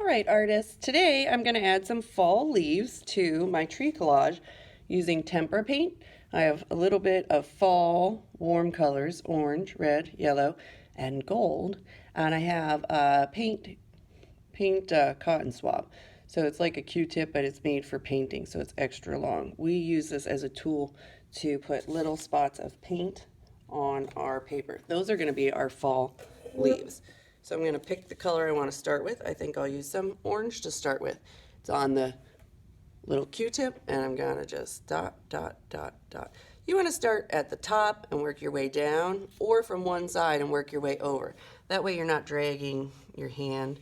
right, artists, today I'm going to add some fall leaves to my tree collage using tempera paint. I have a little bit of fall warm colors, orange, red, yellow, and gold, and I have a paint cotton swab. So it's like a Q-tip, but it's made for painting, so it's extra long. We use this as a tool to put little spots of paint on our paper. Those are going to be our fall leaves. So I'm going to pick the color I want to start with. I think I'll use some orange to start with. It's on the little Q-tip, and I'm going to just dot, dot, dot, dot. You want to start at the top and work your way down, or from one side and work your way over. That way you're not dragging your hand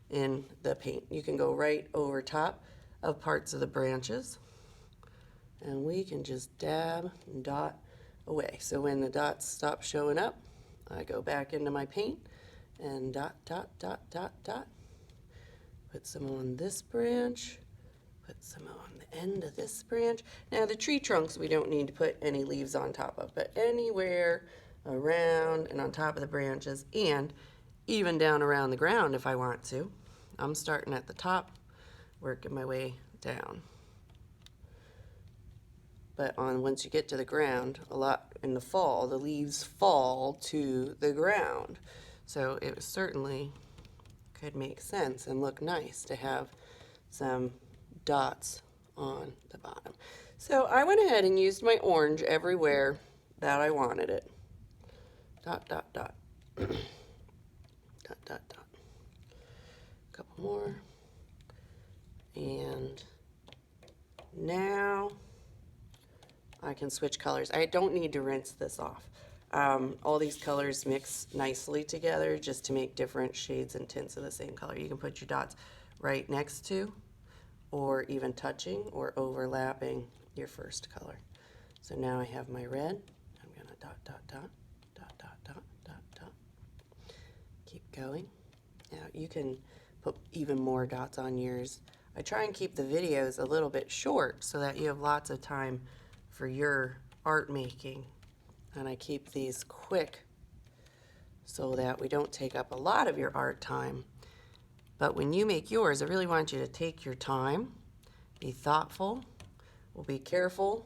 in the paint. You can go right over top of parts of the branches, and we can just dab and dot away. So when the dots stop showing up, I go back into my paint and dot, dot, dot, dot, dot. Put some on this branch, put some on the end of this branch. Now the tree trunks we don't need to put any leaves on top of, but anywhere around and on top of the branches, and even down around the ground if I want to. I'm starting at the top, working my way down. But once you get to the ground, a lot in the fall, the leaves fall to the ground. So it certainly could make sense and look nice to have some dots on the bottom. So I went ahead and used my orange everywhere that I wanted it. Dot, dot, dot. Dot, dot, dot. A couple more. And now I can switch colors. I don't need to rinse this off. All these colors mix nicely together just to make different shades and tints of the same color. You can put your dots right next to, or even touching or overlapping your first color. So now I have my red. I'm gonna dot, dot, dot, dot, dot, dot, dot, dot. Keep going. Now you can put even more dots on yours. I try and keep the videos a little bit short so that you have lots of time for your art making, and I keep these quick so that we don't take up a lot of your art time. But when you make yours, I really want you to take your time, be thoughtful. We'll be careful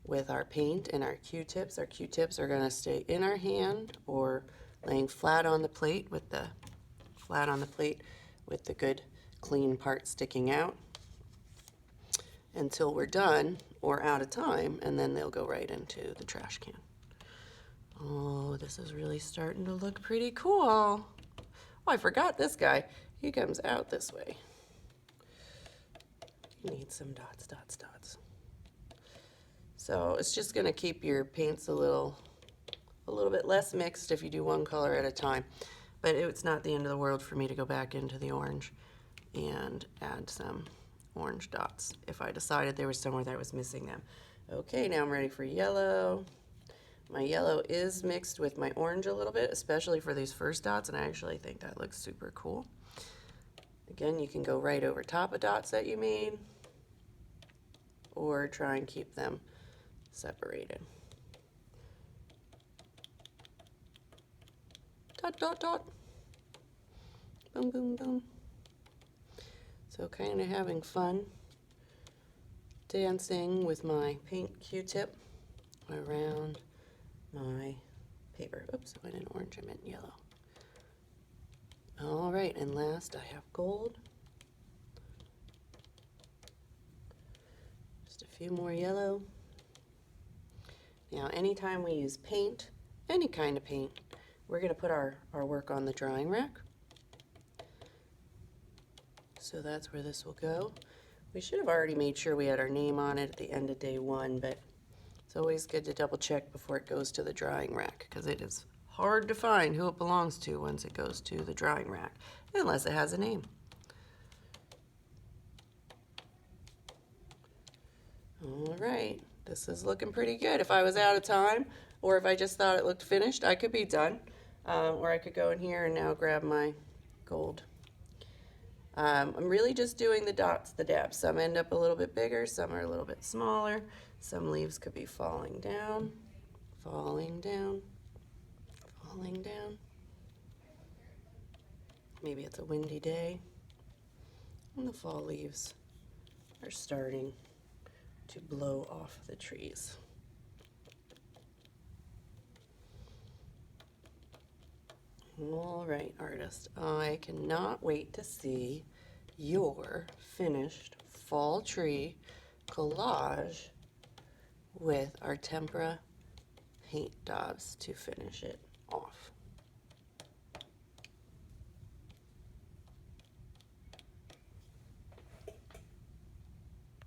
with our paint and our Q-tips. Our Q-tips are going to stay in our hand or laying flat on the plate with the good clean part sticking out until we're done or out of time, and then they'll go right into the trash can. Oh, this is really starting to look pretty cool. Oh, I forgot this guy. He comes out this way. You need some dots, dots, dots. So it's just going to keep your paints a little bit less mixed if you do one color at a time. But it's not the end of the world for me to go back into the orange and add some orange dots if I decided there was somewhere that I was missing them. Okay, now I'm ready for yellow. My yellow is mixed with my orange a little bit, especially for these first dots, and I actually think that looks super cool. Again, you can go right over top of dots that you made, or try and keep them separated. Dot, dot, dot. Boom, boom, boom. So kind of having fun dancing with my paint Q-tip around my paper. Oops, I went in orange, I meant yellow. All right, and last I have gold. Just a few more yellow. Now, anytime we use paint, any kind of paint, we're going to put our work on the drying rack. So that's where this will go. We should have already made sure we had our name on it at the end of day one, but it's always good to double check before it goes to the drying rack, because it is hard to find who it belongs to once it goes to the drying rack, unless it has a name. All right, this is looking pretty good. If I was out of time, or if I just thought it looked finished, I could be done. Or I could go in here and now grab my gold. I'm really just doing the dots, the dabs. Some end up a little bit bigger, some are a little bit smaller. Some leaves could be falling down, falling down, falling down. Maybe it's a windy day. And the fall leaves are starting to blow off the trees. All right, artist, I cannot wait to see your finished fall tree collage with our tempera paint daubs to finish it off.